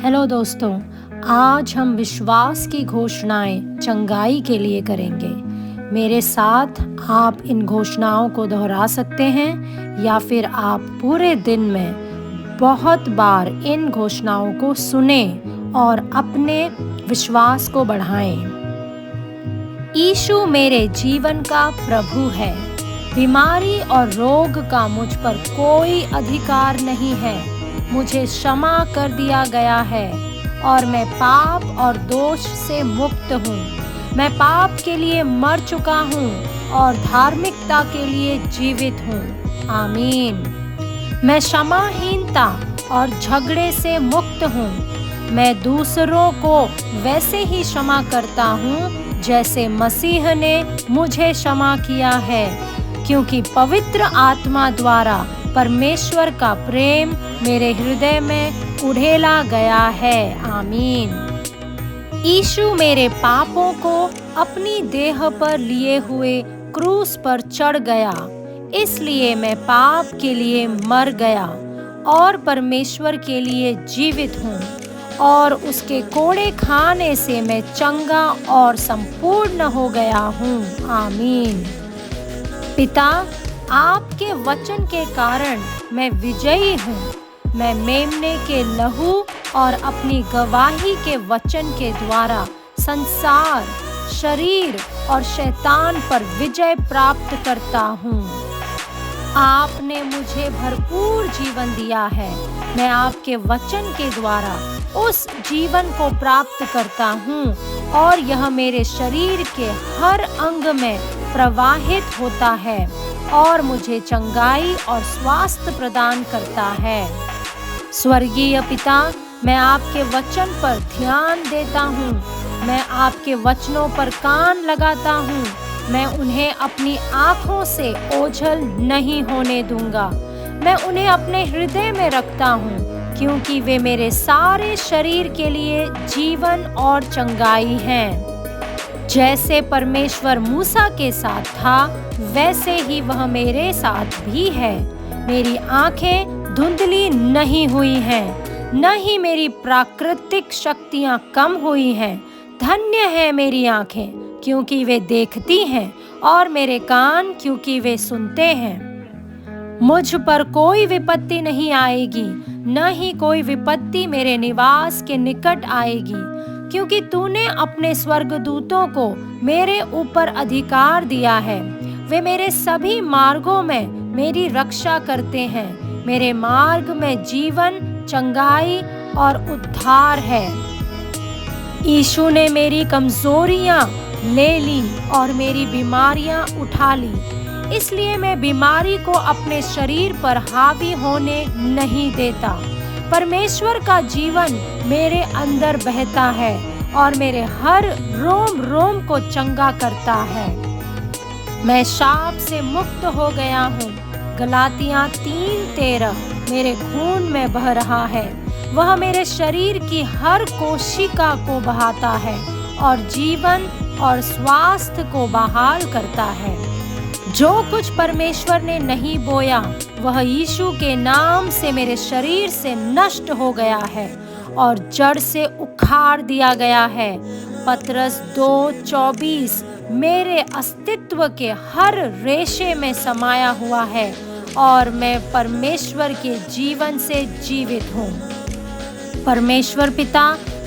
Hello दोस्तों, आज हम विश्वास की घोषणाएं चंगाई के लिए करेंगे। मेरे साथ आप इन घोषणाओं को दोहरा सकते हैं या फिर आप पूरे दिन में बहुत बार इन घोषणाओं को सुनें और अपने विश्वास को बढ़ाएं। यीशु मेरे जीवन का प्रभु है। बीमारी और रोग का मुझ पर कोई अधिकार नहीं है। मुझे क्षमा कर दिया गया है और मैं पाप और दोष से मुक्त हूँ। मैं पाप के लिए मर चुका हूँ और धार्मिकता के लिए जीवित हूँ। आमीन। मैं क्षमाहीनता और झगड़े से मुक्त हूँ। मैं दूसरों को वैसे ही क्षमा करता हूँ जैसे मसीह ने मुझे क्षमा किया है, क्योंकि पवित्र आत्मा द्वारा परमेश्वर का प्रेम मेरे हृदय में उड़ेला गया है। आमीन। यीशु मेरे पापों को अपनी देह पर लिए हुए क्रूस पर चढ़ गया, इसलिए मैं पाप के लिए मर गया और परमेश्वर के लिए जीवित हूँ, और उसके कोड़े खाने से मैं चंगा और संपूर्ण हो गया हूँ। आमीन। पिता, आपके वचन के कारण मैं विजयी हूँ। मैं मेमने के लहू और अपनी गवाही के वचन के द्वारा संसार, शरीर और शैतान पर विजय प्राप्त करता हूँ। आपने मुझे भरपूर जीवन दिया है। मैं आपके वचन के द्वारा उस जीवन को प्राप्त करता हूँ और यह मेरे शरीर के हर अंग में प्रवाहित होता है और मुझे चंगाई और स्वास्थ्य प्रदान करता है। स्वर्गीय पिता, मैं आपके वचन पर ध्यान देता हूँ। मैं आपके वचनों पर कान लगाता हूँ। मैं उन्हें अपनी आँखों से ओझल नहीं होने दूंगा। मैं उन्हें अपने हृदय में रखता हूँ, क्योंकि वे मेरे सारे शरीर के लिए जीवन और चंगाई हैं। जैसे परमेश्वर मूसा के साथ था, वैसे ही वह मेरे साथ भी है। मेरी आंखें धुंधली नहीं हुई हैं, न ही मेरी प्राकृतिक शक्तियां कम हुई हैं। धन्य है मेरी आंखें, क्योंकि वे देखती हैं, और मेरे कान, क्योंकि वे सुनते हैं। मुझ पर कोई विपत्ति नहीं आएगी, न ही कोई विपत्ति मेरे निवास के निकट आएगी, क्योंकि तूने अपने स्वर्गदूतों को मेरे ऊपर अधिकार दिया है। वे मेरे सभी मार्गों में मेरी रक्षा करते हैं। मेरे मार्ग में जीवन, चंगाई और उद्धार है। यीशु ने मेरी कमजोरियां ले ली और मेरी बीमारियां उठा ली, इसलिए मैं बीमारी को अपने शरीर पर हावी होने नहीं देता। परमेश्वर का जीवन मेरे अंदर बहता है और मेरे हर रोम रोम को चंगा करता है। मैं शाप से मुक्त हो गया हूँ। गलातियाँ 3:13 मेरे खून में बह रहा है। वह मेरे शरीर की हर कोशिका को बहाता है और जीवन और स्वास्थ्य को बहाल करता है। जो कुछ परमेश्वर ने नहीं बोया, वह यीशु के नाम से मेरे शरीर से नष्ट हो गया है और जड़ से उखाड़ दिया गया है। पतरस 2:24 मेरे अस्तित्व के हर रेशे में समाया हुआ है और मैं परमेश्वर के जीवन से जीवित हूँ। परमेश्वर पिता,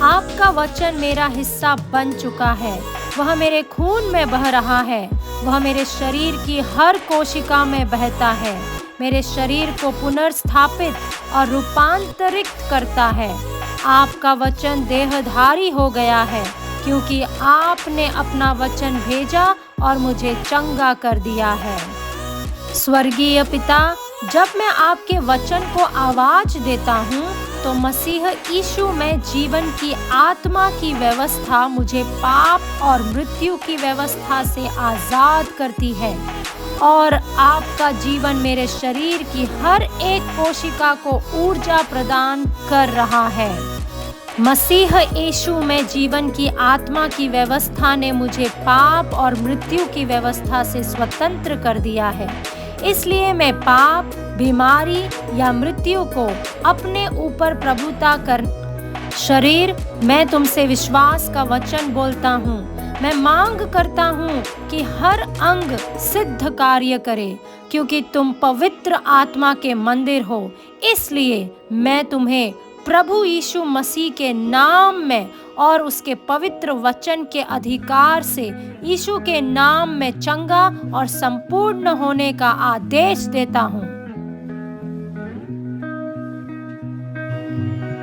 आपका वचन मेरा हिस्सा बन चुका है। वह मेरे खून में बह रहा है। वह मेरे शरीर की हर कोशिका में बहता है। मेरे शरीर को पुनर्स्थापित और रूपांतरित करता है। आपका वचन देहधारी हो गया है, क्योंकि आपने अपना वचन भेजा और मुझे चंगा कर दिया है। स्वर्गीय पिता, जब मैं आपके वचन को आवाज देता हूँ, तो मसीह यीशु में जीवन की आत्मा की व्यवस्था मुझे पाप और मृत्यु की व्यवस्था से आजाद करती है, और आपका जीवन मेरे शरीर की हर एक कोशिका को ऊर्जा प्रदान कर रहा है। मसीह यीशु में जीवन की आत्मा की व्यवस्था ने मुझे पाप और मृत्यु की व्यवस्था से स्वतंत्र कर दिया है। इसलिए मैं पाप, बीमारी या मृत्यु को अपने ऊपर प्रभुता कर शरीर, मैं तुमसे विश्वास का वचन बोलता हूँ। मैं मांग करता हूँ कि हर अंग सिद्ध कार्य करे, क्योंकि तुम पवित्र आत्मा के मंदिर हो। इसलिए मैं तुम्हें प्रभु यीशु मसीह के नाम में और उसके पवित्र वचन के अधिकार से यीशु के नाम में चंगा और संपूर्ण होने का आदेश देता हूँ।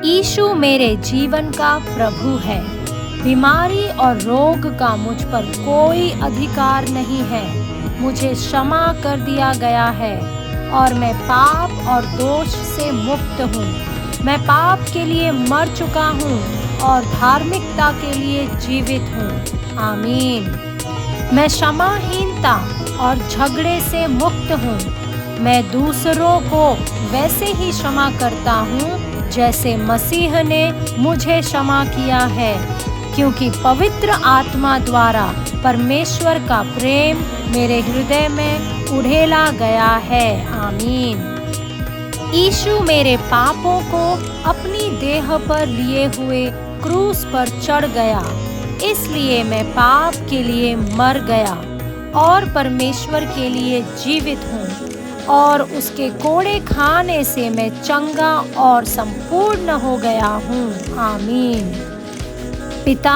यीशु मेरे जीवन का प्रभु है। बीमारी और रोग का मुझ पर कोई अधिकार नहीं है। मुझे क्षमा कर दिया गया है और मैं पाप और दोष से मुक्त हूँ। मैं पाप के लिए मर चुका हूँ और धार्मिकता के लिए जीवित हूँ। आमीन। मैं क्षमाहीनता और झगड़े से मुक्त हूँ। मैं दूसरों को वैसे ही क्षमा करता हूँ जैसे मसीह ने मुझे क्षमा किया है, क्योंकि पवित्र आत्मा द्वारा परमेश्वर का प्रेम मेरे हृदय में उड़ेला गया है। आमीन। यीशु मेरे पापों को अपनी देह पर लिए हुए क्रूस पर चढ़ गया, इसलिए मैं पाप के लिए मर गया और परमेश्वर के लिए जीवित हूँ, और उसके कोड़े खाने से मैं चंगा और संपूर्ण हो गया हूँ। आमीन। पिता,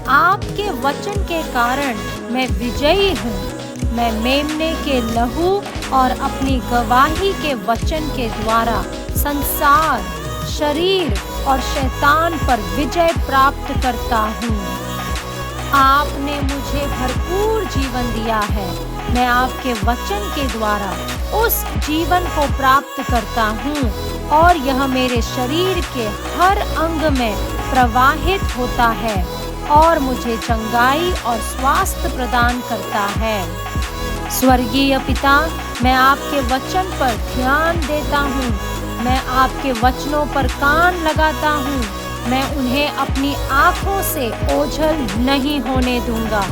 आपके वचन के कारण मैं विजयी हूँ। मैं मेमने के लहू और अपनी गवाही के वचन के द्वारा संसार, शरीर और शैतान पर विजय प्राप्त करता हूँ। आपने मुझे भरपूर जीवन दिया है। मैं आपके वचन के द्वारा उस जीवन को प्राप्त करता हूँ और यह मेरे शरीर के हर अंग में प्रवाहित होता है और मुझे चंगाई और स्वास्थ्य प्रदान करता है। स्वर्गीय पिता, मैं आपके वचन पर ध्यान देता हूँ। मैं आपके वचनों पर कान लगाता हूँ। मैं उन्हें अपनी आँखों से ओझल नहीं होने दूंगा।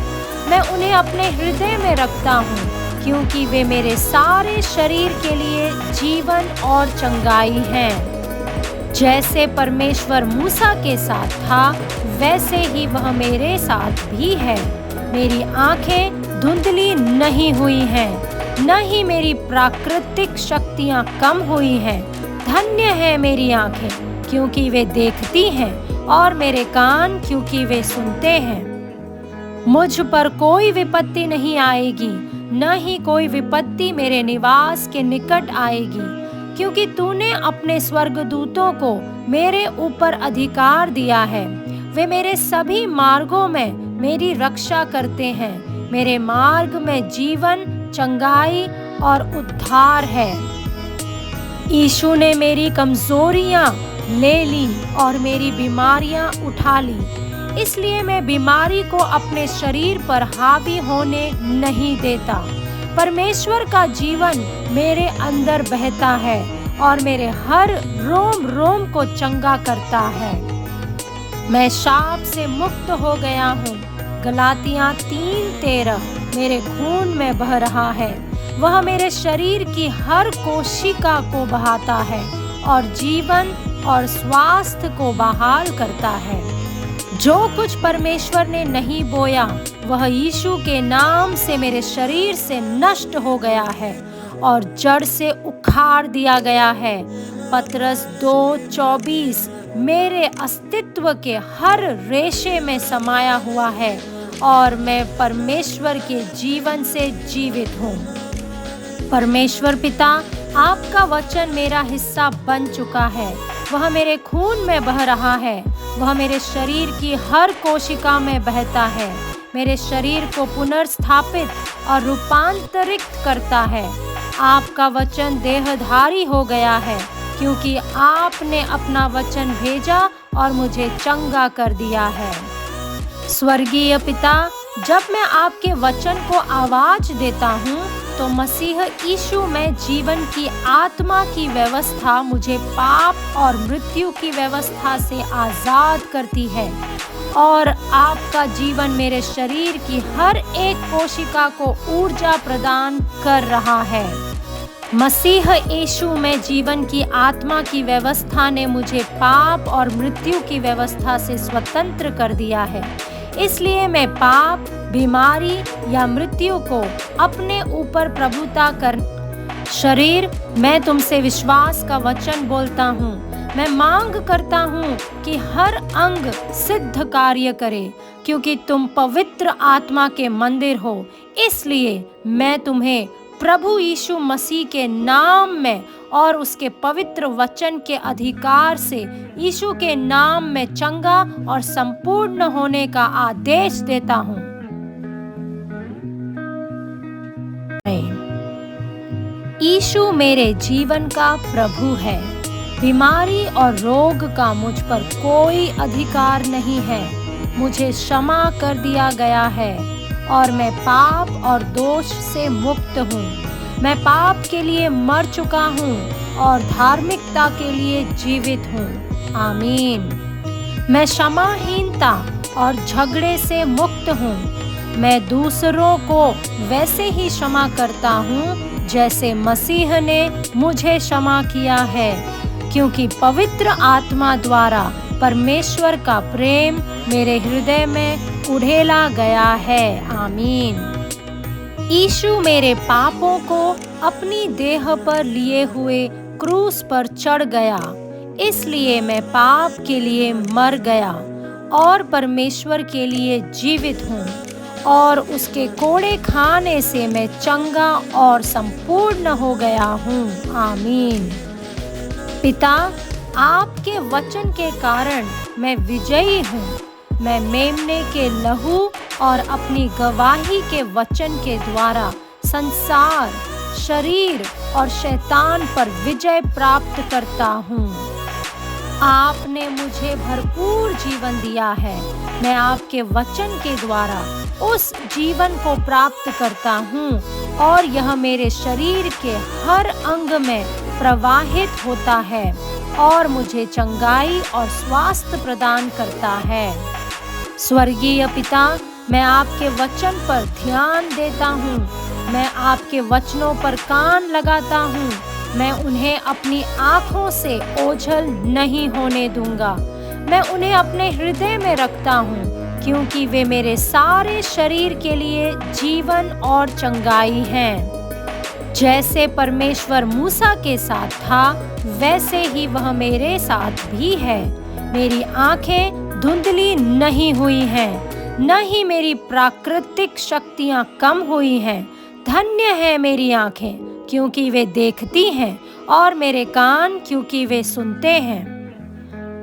मैं उन्हें अपने हृदय में रखता हूँ, क्योंकि वे मेरे सारे शरीर के लिए जीवन और चंगाई हैं। जैसे परमेश्वर मूसा के साथ था, वैसे ही वह मेरे साथ भी है। मेरी आंखें धुंधली नहीं हुई हैं, न ही मेरी प्राकृतिक शक्तियाँ कम हुई हैं। धन्य है मेरी आंखें, क्योंकि वे देखती हैं, और मेरे कान, क्योंकि वे सुनते हैं। मुझ पर कोई विपत्ति नहीं आएगी, न ही कोई विपत्ति मेरे निवास के निकट आएगी, क्योंकि तूने अपने स्वर्गदूतों को मेरे ऊपर अधिकार दिया है। वे मेरे सभी मार्गों में मेरी रक्षा करते हैं। मेरे मार्ग में जीवन, चंगाई और उद्धार है। यीशु ने मेरी कमजोरियां ले ली और मेरी बीमारियां उठा ली, इसलिए मैं बीमारी को अपने शरीर पर हावी होने नहीं देता। परमेश्वर का जीवन मेरे अंदर बहता है और मेरे हर रोम रोम को चंगा करता है। मैं शाप से मुक्त हो गया हूँ। गलातियाँ 3:13 मेरे खून में बह रहा है। वह मेरे शरीर की हर कोशिका को बहाता है और जीवन और स्वास्थ्य को बहाल करता है। जो कुछ परमेश्वर ने नहीं बोया, वह यीशु के नाम से मेरे शरीर से नष्ट हो गया है और जड़ से उखाड़ दिया गया है। पतरस 2:24 मेरे अस्तित्व के हर रेशे में समाया हुआ है और मैं परमेश्वर के जीवन से जीवित हूँ। परमेश्वर पिता, आपका वचन मेरा हिस्सा बन चुका है। वह मेरे खून में बह रहा है। वह मेरे शरीर की हर कोशिका में बहता है। मेरे शरीर को पुनर्स्थापित और रूपांतरित करता है। आपका वचन देहधारी हो गया है, क्योंकि आपने अपना वचन भेजा और मुझे चंगा कर दिया है। स्वर्गीय पिता, जब मैं आपके वचन को आवाज देता हूँ, तो मसीह यीशु में जीवन की आत्मा की व्यवस्था मुझे पाप और मृत्यु की व्यवस्था से आजाद करती है और आपका जीवन मेरे शरीर की हर एक कोशिका को ऊर्जा प्रदान कर रहा है। मसीह यीशु में जीवन की आत्मा की व्यवस्था ने मुझे पाप और मृत्यु की व्यवस्था से स्वतंत्र कर दिया है। इसलिए मैं पाप, बीमारी या मृत्यु को अपने ऊपर प्रभुता कर शरीर, मैं तुमसे विश्वास का वचन बोलता हूँ। मैं मांग करता हूँ कि हर अंग सिद्ध कार्य करे, क्योंकि तुम पवित्र आत्मा के मंदिर हो। इसलिए मैं तुम्हें प्रभु यीशु मसीह के नाम में और उसके पवित्र वचन के अधिकार से यीशु के नाम में चंगा और संपूर्ण होने का आदेश देता हूँ। यीशु मेरे जीवन का प्रभु है। बीमारी और रोग का मुझ पर कोई अधिकार नहीं है। मुझे क्षमा कर दिया गया है और मैं पाप और दोष से मुक्त हूँ। मैं पाप के लिए मर चुका हूँ और धार्मिकता के लिए जीवित हूँ। आमीन। मैं क्षमाहीनता और झगड़े से मुक्त हूँ। मैं दूसरों को वैसे ही क्षमा करता हूँ जैसे मसीह ने मुझे क्षमा किया है, क्योंकि पवित्र आत्मा द्वारा परमेश्वर का प्रेम मेरे हृदय में उड़ेला गया है। आमीन। यीशु मेरे पापों को अपनी देह पर लिए हुए क्रूस पर चढ़ गया, इसलिए मैं पाप के लिए मर गया और परमेश्वर के लिए जीवित हूँ, और उसके कोड़े खाने से मैं चंगा और संपूर्ण हो गया हूँ। आमीन। पिता, आपके वचन के कारण मैं विजयी हूँ। मैं मेमने के लहू और अपनी गवाही के वचन के द्वारा संसार, शरीर और शैतान पर विजय प्राप्त करता हूँ। आपने मुझे भरपूर जीवन दिया है। मैं आपके वचन के द्वारा उस जीवन को प्राप्त करता हूँ और यह मेरे शरीर के हर अंग में प्रवाहित होता है और मुझे चंगाई और स्वास्थ्य प्रदान करता है। स्वर्गीय पिता, मैं आपके वचन पर ध्यान देता हूँ। मैं आपके वचनों पर कान लगाता हूँ। मैं उन्हें अपनी आँखों से ओझल नहीं होने दूंगा। मैं उन्हें अपने हृदय में रखता हूँ, क्योंकि वे मेरे सारे शरीर के लिए जीवन और चंगाई हैं। जैसे परमेश्वर मूसा के साथ था, वैसे ही वह मेरे साथ भी है। मेरी आँखें धुंधली नहीं हुई हैं, न ही मेरी प्राकृतिक शक्तियाँ कम हुई हैं। धन्य है मेरी आँखें, क्योंकि वे देखती हैं, और मेरे कान, क्योंकि वे सुनते हैं।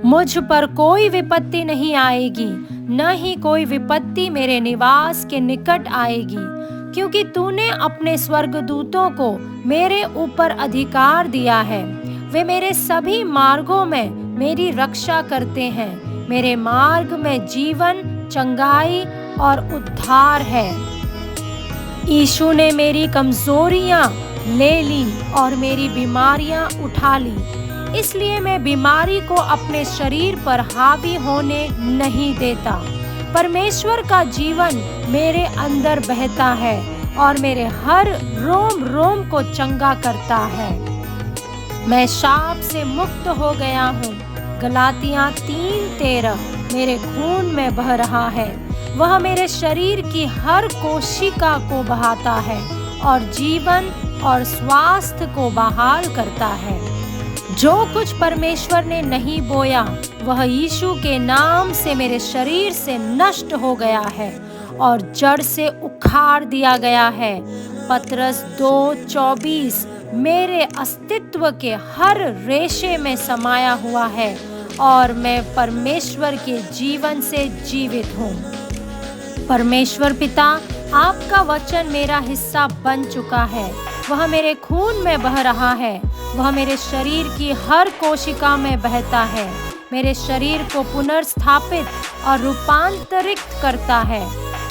मुझ पर कोई विपत्ति नहीं आएगी, न ही कोई विपत्ति मेरे निवास के निकट आएगी, क्योंकि तूने अपने स्वर्गदूतों को मेरे ऊपर अधिकार दिया है। वे मेरे सभी मार्गों में मेरी रक्षा करते हैं। मेरे मार्ग में जीवन, चंगाई और उद्धार है। यीशु ने मेरी कमजोरियां ले ली और मेरी बीमारियां उठा ली, इसलिए मैं बीमारी को अपने शरीर पर हावी होने नहीं देता। परमेश्वर का जीवन मेरे अंदर बहता है और मेरे हर रोम रोम को चंगा करता है। मैं शाप से मुक्त हो गया हूँ। गलातियाँ 3:13 मेरे खून में बह रहा है। वह मेरे शरीर की हर कोशिका को बहाता है और जीवन और स्वास्थ्य को बहाल करता है। जो कुछ परमेश्वर ने नहीं बोया, वह यीशु के नाम से मेरे शरीर से नष्ट हो गया है और जड़ से उखाड़ दिया गया है। पतरस 2:24 मेरे अस्तित्व के हर रेशे में समाया हुआ है और मैं परमेश्वर के जीवन से जीवित हूँ। परमेश्वर पिता, आपका वचन मेरा हिस्सा बन चुका है। वह मेरे खून में बह रहा है। वह मेरे शरीर की हर कोशिका में बहता है। मेरे शरीर को पुनर्स्थापित और रूपांतरित करता है।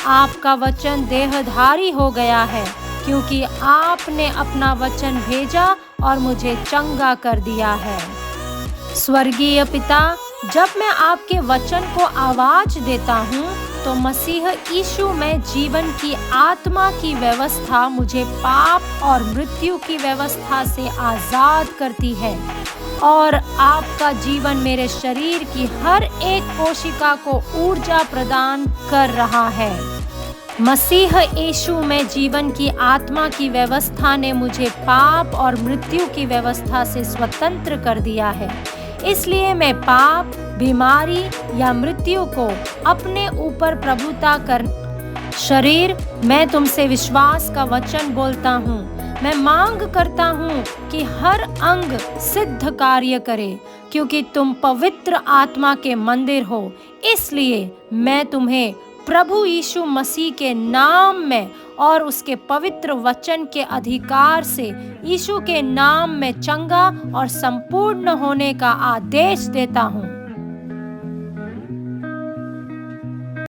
आपका वचन देहधारी हो गया है, क्योंकि आपने अपना वचन भेजा और मुझे चंगा कर दिया है। स्वर्गीय पिता, जब मैं आपके वचन को आवाज देता हूँ तो मसीह यीशु में जीवन की आत्मा की व्यवस्था मुझे पाप और मृत्यु की व्यवस्था से आजाद करती है और आपका जीवन मेरे शरीर की हर एक कोशिका को ऊर्जा प्रदान कर रहा है। मसीह यीशु में जीवन की आत्मा की व्यवस्था ने मुझे पाप और मृत्यु की व्यवस्था से स्वतंत्र कर दिया है। इसलिए मैं पाप, बीमारी या मृत्यु को अपने ऊपर प्रभुता कर। शरीर, मैं तुमसे विश्वास का वचन बोलता हूँ। मैं मांग करता हूँ कि हर अंग सिद्ध कार्य करे, क्योंकि तुम पवित्र आत्मा के मंदिर हो। इसलिए मैं तुम्हें प्रभु यीशु मसीह के नाम में और उसके पवित्र वचन के अधिकार से यीशु के नाम में चंगा और संपूर्ण होने का आदेश देता हूँ।